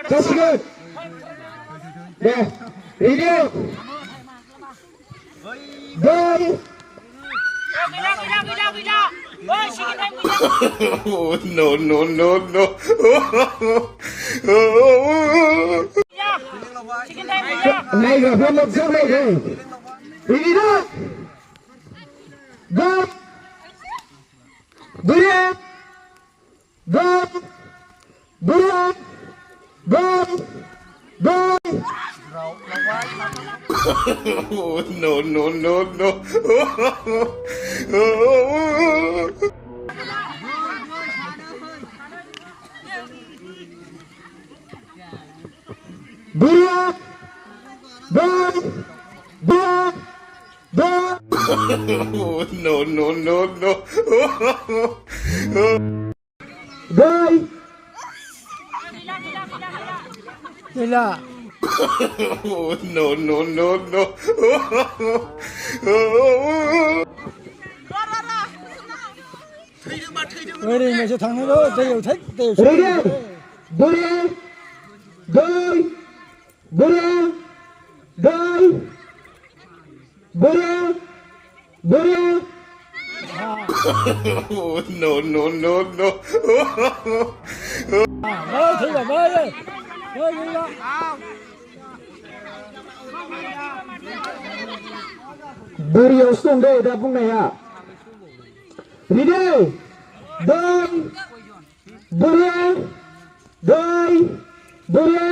जासिगोन दे रेडि दै No, no, no, no. नायग्राफ्रा मोजां नायदो रेडि दा गो बुरे गो बुरे गो गो No, no, no, no. बुरे गो गो गो No, no, no, no. दै Gila. No, no, no, no. Ready, mấy thằng nó đó, đều thích, đều ready बुरे दै बुरे दै बुरे बुरे No, no, no, no. Mới thì là mới đi, mới đi đó. बोरियावसो दं दे दा बुंनाया रेडि दै बुरे दै बुरे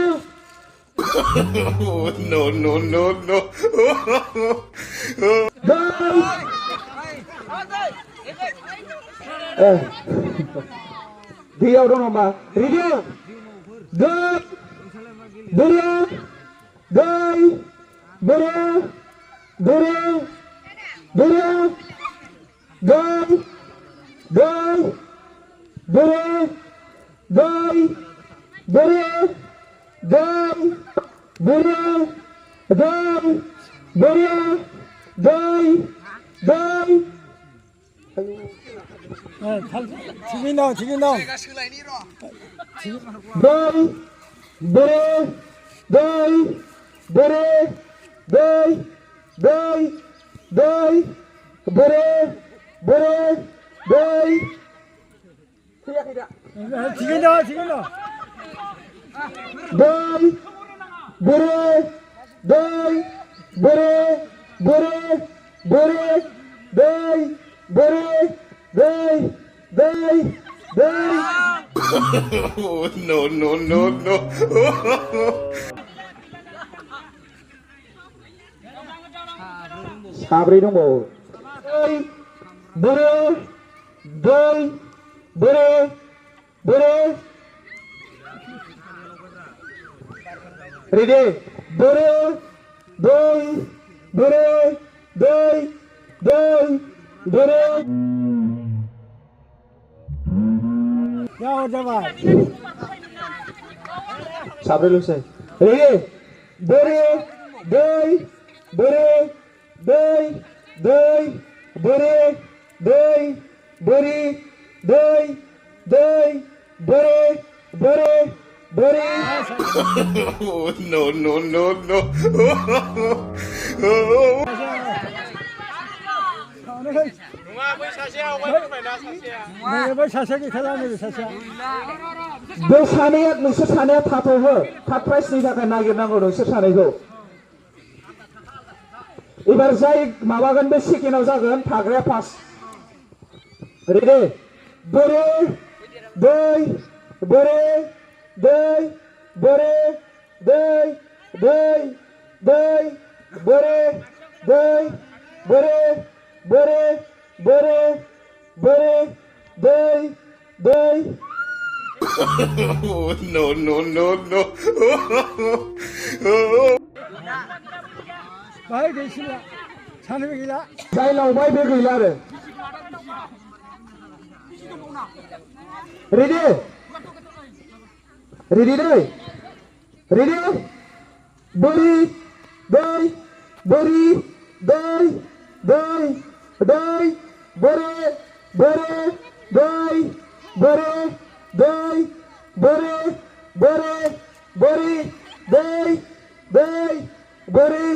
No, no, no, no. दै दैयाव दं नामा रेडि दै बुरे दै बुरे बुरे बुरे दै दै बुरे दै बुरे दै बुरे दै बुरे दै दै Chicken đâu, chicken đâu. दै बुरे दै बुरे दै दै दै बुरे बुरे दै Chicken đâu, chicken đâu. दै बुरे दै बुरे बुरे बुरे दै बुरे दै दै दै No, no, no, no. साब्रै दंबावो दै बुरे दै बुरे बुरे रेडि बुरे दै बुरे दै दै बुरे Đâu, जाबाय. साब्रैल'सै रेडि बुरे दै बुरे दै दै बुरे दै बुरि दै दै बुरे बुरे बुरे No, no, no, no. बै सासेया गैथारा नैबे सासेया. बे सानैया नोंसोर सानैया थाथ'हो थार्ड प्राइजनि थाखाय नागिरनांगौ नोंसोर सानैखौ एबार जाय माबागोन बे सेकेन्डआव जागोन थाग्राया फार्स्ट रेडि बुरे दै बुरे दै बुरे दै दै दै बुरे दै बुरे बुरे बुरे बुरे दै दै No, no, no, no. Bahay geysinler. Sana bir gila. जाय लावबाय बे गैला आरो रेडि रेडि दै रेडि बुरि दै बुरि दै दै दै बुरे बुरे दै बुरे दै बोरी बोरी बोरी दै दै बोरी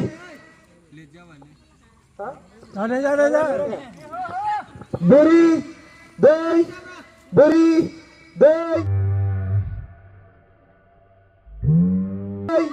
ले जा ले जा बोरी दै बोरी दै दै